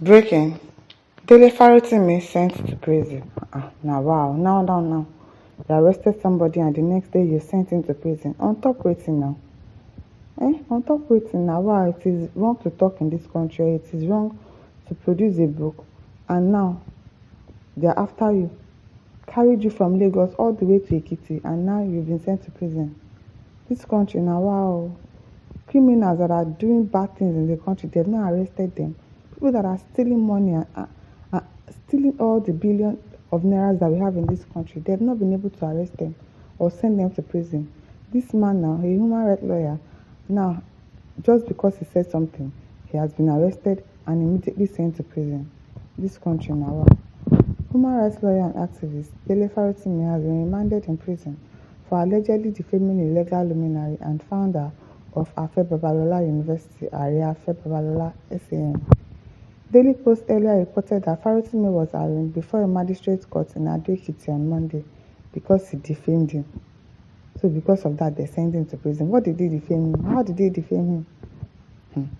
Breaking. Dele Farotimi sent to prison. Now wow. Now. You arrested somebody and the next day you sent him to prison. On top waiting now. On top waiting now. Wow, it is wrong to talk in this country. It is wrong to produce a book. And now they are after you. Carried you from Lagos all the way to Ekiti and now you've been sent to prison. This country now, wow. Criminals that are doing bad things in the country, they've not arrested them. People that are stealing money and stealing all the billion of nairas that we have in this country, they've not been able to arrest them or send them to prison. This man now, a human rights lawyer, now, just because he said something, he has been arrested and immediately sent to prison. This country now, wow. Human rights lawyer and activist Dele Farotimi has been remanded in prison for allegedly defaming a legal luminary and founder of Afe Babalola University, Area Afe Babalola SAN. Daily Post earlier reported that Farotimi was arraigned before a magistrate court in Ado-Ekiti on Monday because he defamed him. So because of that, they sent him to prison. What did he defame him? How did he defame him?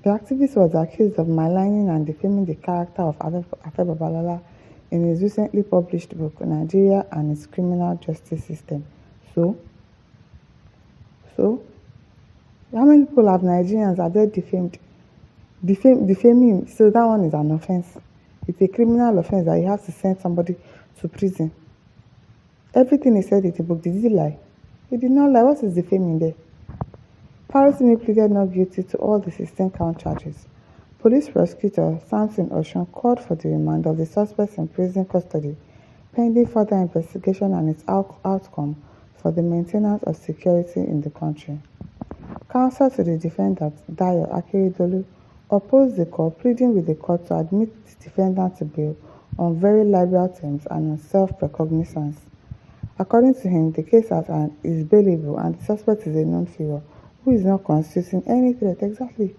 The activist was accused of maligning and defaming the character of Afe Babalola in his recently published book, Nigeria and its Criminal Justice System. So, how many people have Nigerians have they defamed? Defaming, so that one is an offense. It's a criminal offense that you have to send somebody to prison. Everything he said in the book, did he lie? He did not lie. What is defaming there? Farotimi pleaded not guilty to all the 16 count charges. Police prosecutor Samson Oshun called for the remand of the suspects in prison custody, pending further investigation and its outcome for the maintenance of security in the country. Counsel to the defendant, Dayo Akeredolu, opposed the call, pleading with the court to admit the defendant to bail on very liberal terms and on self-recognizance. According to him, the case at hand is bailable and the suspect is a known figure who is not constituting any threat. Exactly.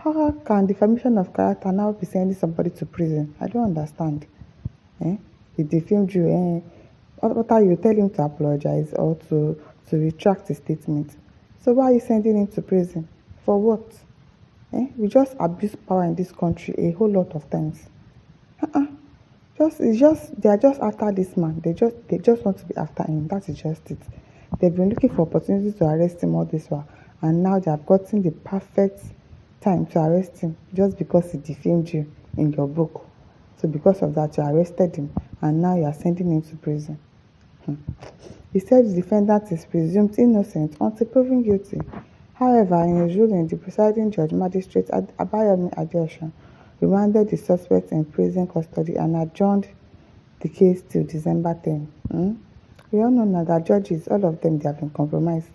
How can defamation of character now be sending somebody to prison? I don't understand. He defamed you. What are you telling him to apologize or to retract his statement? So why are you sending him to prison? For what? We just abuse power in this country a whole lot of times. They are just after this man. They just want to be after him. That is just it. They've been looking for opportunities to arrest him all this while, and now they have gotten the perfect time to arrest him just because he defamed you in your book. So because of that, you arrested him, and now you are sending him to prison. He said the defendant is presumed innocent until proven guilty. However, in his ruling, the presiding judge, Magistrate Abayomi Adeosun, remanded the suspect in prison custody and adjourned the case till December 10. We all know now that judges, all of them, they have been compromised.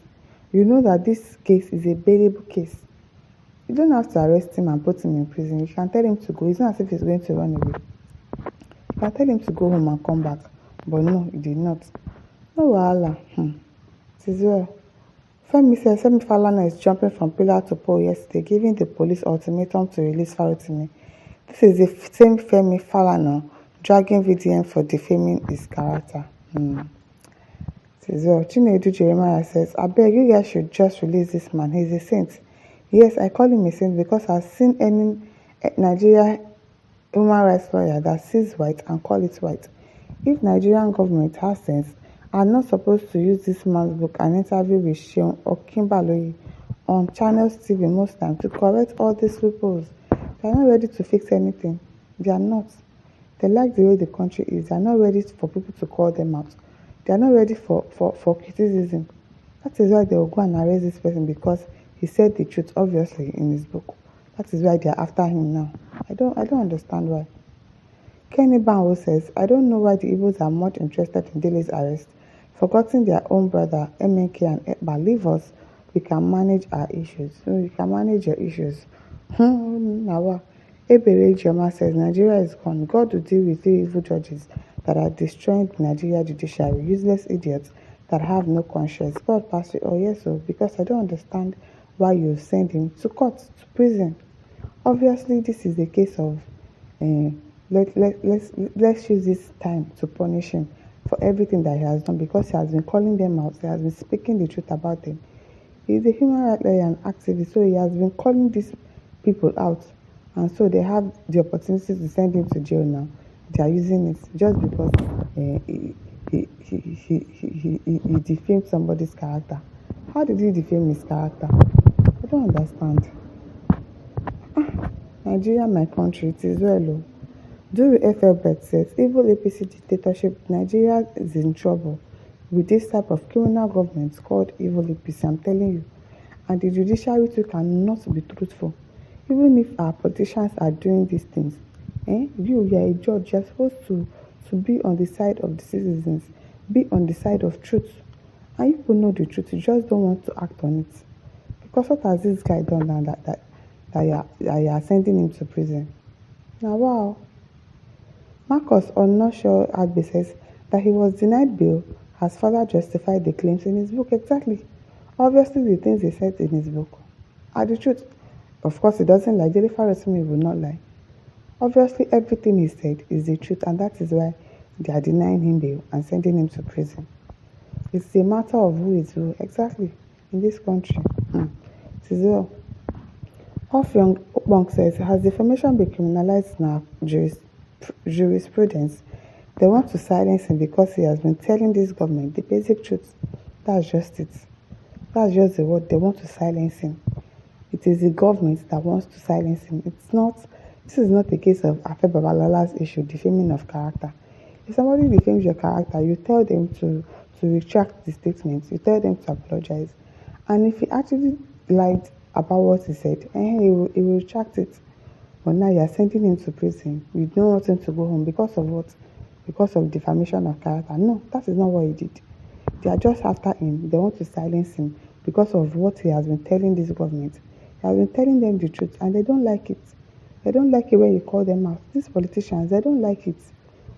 You know that this case is a bailable case. You don't have to arrest him and put him in prison. You can tell him to go. It's not as if he's going to run away. You can tell him to go home and come back. But no, he did not. No wahala. It is well. Femi Falana is jumping from pillar to pole yesterday, giving the police ultimatum to release Farotimi. This is the same Femi Falana dragging VDM for defaming his character. It is well. Chinedu Jeremiah says, I beg you guys should just release this man. He's a saint. Yes, I call him a saint because I've seen any Nigeria human rights lawyer that sees white and call it white. If Nigerian government has sense, are not supposed to use this man's book and interview with Seun Okinbaloye on Channels TV most times to correct all these loopholes. They are not ready to fix anything. They are not. They like the way the country is. They are not ready for people to call them out. They are not ready for criticism. That is why they will go and arrest this person because he said the truth obviously in his book. That is why they are after him now. I don't understand why. Kenny Banwo says, I don't know why the Igbos are much interested in Dele's arrest, forgetting their own brother, MNK and Ekpa. Leave us, we can manage our issues. So you can manage your issues. Nawa. Ebere Joma says, Nigeria is gone. God will deal with three evil judges that are destroying the Nigeria judiciary, useless idiots that have no conscience. God pass you. Oh yes, so because I don't understand why you send him to court, to prison. Obviously, this is a case of let's use this time to punish him for everything that he has done because he has been calling them out. He has been speaking the truth about them. He is a human rights lawyer and activist, so he has been calling these people out and so they have the opportunity to send him to jail now. They are using it just because he defamed somebody's character. How did he defame his character? I don't understand. Nigeria, my country, it is well. Oh. Duru Ethelbert says, evil APC dictatorship, Nigeria is in trouble with this type of criminal government called evil APC, I'm telling you. And the judiciary too cannot be truthful. Even if our politicians are doing these things, you are a judge, you're supposed to be on the side of the citizens, be on the side of truth. And you people know the truth, you just don't want to act on it. Because what has this guy done now that you are sending him to prison? Now, wow. Marcus Onosho Agbe says that he was denied bail has further justified the claims in his book. Exactly. Obviously, the things he said in his book are the truth. Of course, he doesn't lie. Dele Farotimi will not lie. Obviously, everything he said is the truth, and that is why they are denying him bail and sending him to prison. It's a matter of who is who, exactly, in this country. It is well. Off Young Okpong says, has defamation been criminalized in our jurisprudence? They want to silence him because he has been telling this government the basic truth. That's just it. That's just the word. They want to silence him. It is the government that wants to silence him. This is not a case of Afe Babalola's issue, defaming of character. If somebody defames your character, you tell them to retract the statement. You tell them to apologize. And if he actually lied about what he said, he will retract it. But now you are sending him to prison. You don't want him to go home because of what? Because of defamation of character. No, that is not what he did. They are just after him. They want to silence him because of what he has been telling this government. He has been telling them the truth and they don't like it. They don't like it when you call them out. These politicians, they don't like it.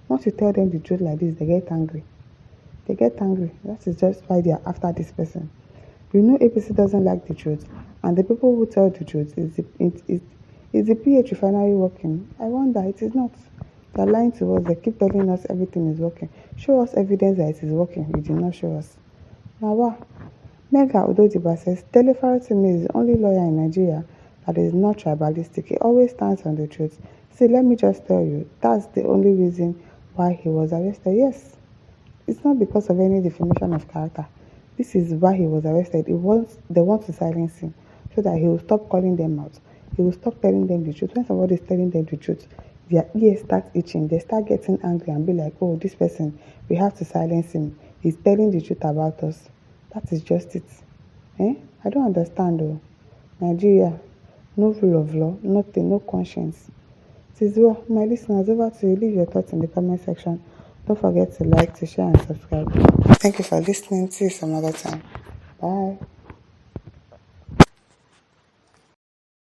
Once you tell them the truth like this, they get angry. They get angry. That is just why they are after this person. You know APC doesn't like the truth, and the people who tell the truth is the PH refinery working? I wonder. It is not. They are lying to us. They keep telling us everything is working. Show us evidence that it is working. You did not show us. Now what? Mega Udodiba says, Dele Farotimi is the only lawyer in Nigeria that is not tribalistic. He always stands on the truth. See, let me just tell you, that's the only reason why he was arrested. Yes, it's not because of any defamation of character. This is why he was arrested. They want to silence him so that he will stop calling them out. He will stop telling them the truth. When somebody is telling them the truth, their ears start itching. They start getting angry and be like, oh, this person, we have to silence him. He's telling the truth about us. That is just it. I don't understand though. Nigeria, no rule of law, nothing, no conscience. It is well. My listeners, over to you. Leave your thoughts in the comment section. Don't forget to like, to share, and subscribe. Thank you for listening. See you some other time. Bye.